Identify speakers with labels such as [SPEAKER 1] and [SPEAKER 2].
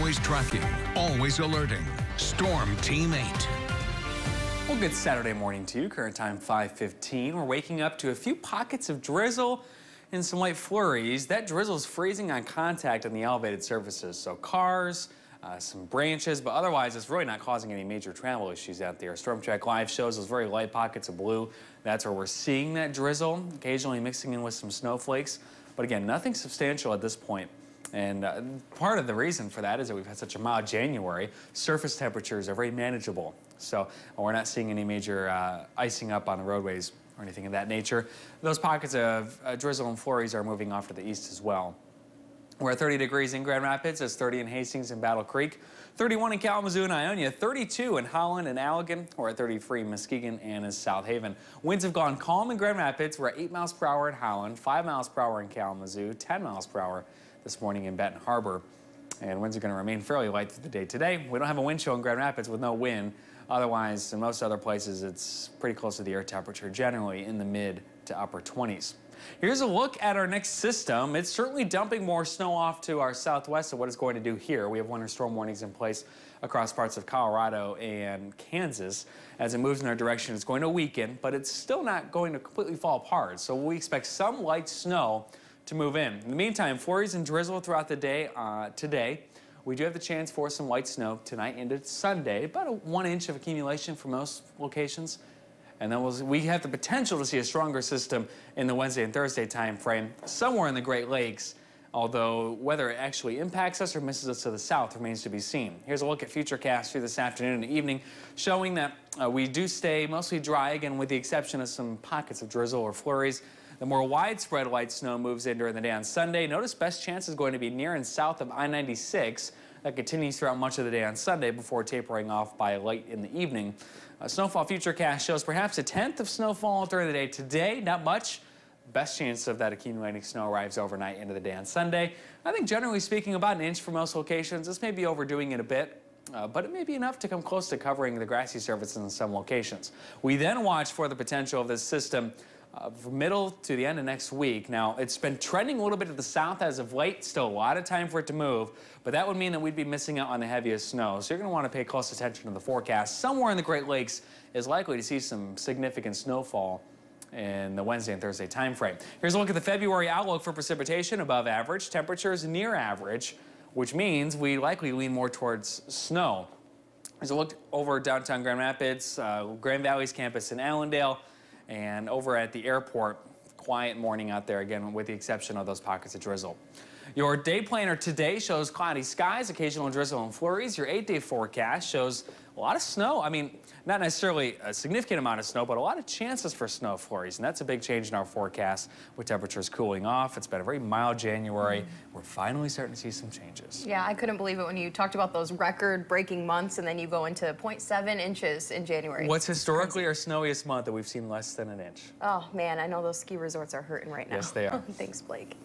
[SPEAKER 1] Always tracking, always alerting. Storm Team 8.
[SPEAKER 2] Well, good Saturday morning to you. Current time 5:15. We're waking up to a few pockets of drizzle and some light flurries. That drizzle is freezing on contact on the elevated surfaces. So cars, some branches, but otherwise it's really not causing any major travel issues out there. Storm Track Live shows those very light pockets of blue. That's where we're seeing that drizzle, occasionally mixing in with some snowflakes. But again, nothing substantial at this point. And part of the reason for that is that we've had such a mild January. Surface temperatures are very manageable. So we're not seeing any major icing up on the roadways or anything of that nature. Those pockets of drizzle and flurries are moving off to the east as well. We're at 30 degrees in Grand Rapids. It's 30 in Hastings and Battle Creek. 31 in Kalamazoo and Ionia. 32 in Holland and Allegan. We're at 33 in Muskegon and in South Haven. Winds have gone calm in Grand Rapids. We're at 8 miles per hour in Holland, 5 miles per hour in Kalamazoo, 10 miles per hour this morning in Benton Harbor. And winds are going to remain fairly light through the day today. We don't have a wind chill in Grand Rapids with no wind. Otherwise, in most other places, it's pretty close to the air temperature, generally in the mid to upper 20s. Here's a look at our next system. It's certainly dumping more snow off to our southwest of what it's going to do here. We have winter storm warnings in place across parts of Colorado and Kansas. As it moves in our direction, it's going to weaken, but it's still not going to completely fall apart. So we expect some light snow to move in. In the meantime, flurries and drizzle throughout the day today. We do have the chance for some light snow tonight into Sunday, about a 1 inch of accumulation for most locations. And then we have the potential to see a stronger system in the Wednesday and Thursday time frame somewhere in the Great Lakes, although whether it actually impacts us or misses us to the south remains to be seen. Here's a look at futurecasts through this afternoon and evening, showing that we do stay mostly dry, again, with the exception of some pockets of drizzle or flurries. The more widespread light snow moves in during the day on Sunday. Notice best chance is going to be near and south of I-96. That continues throughout much of the day on Sunday before tapering off by late in the evening. Snowfall futurecast shows perhaps a tenth of snowfall during the day today. Not much. Best chance of that accumulating snow arrives overnight into the day on Sunday. I think generally speaking about an inch for most locations. This may be overdoing it a bit. But it may be enough to come close to covering the grassy surfaces in some locations. We then watch for the potential of this system from middle to the end of next week. Now, it's been trending a little bit to the south as of late. Still a lot of time for it to move, but that would mean that we'd be missing out on the heaviest snow. So you're going to want to pay close attention to the forecast. Somewhere in the Great Lakes is likely to see some significant snowfall in the Wednesday and Thursday time frame. Here's a look at the February outlook for precipitation. Above average, temperatures near average, which means we likely lean more towards snow. As I looked over downtown Grand Rapids, Grand Valley's campus in Allendale, and over at the airport, quiet morning out there again, with the exception of those pockets of drizzle. Your day planner today shows cloudy skies, occasional drizzle and flurries. Your 8-day forecast shows a lot of snow. I mean, not necessarily a significant amount of snow, but a lot of chances for snow flurries. And that's a big change in our forecast with temperatures cooling off. It's been a very mild January. We're finally starting to see some changes.
[SPEAKER 3] Yeah, I couldn't believe it when you talked about those record-breaking months and then you go into 0.7 inches in January.
[SPEAKER 2] What's historically our snowiest month that we've seen less than an inch?
[SPEAKER 3] Oh, man, I know those ski resorts are hurting right now.
[SPEAKER 2] Yes, they are.
[SPEAKER 3] Thanks, Blake.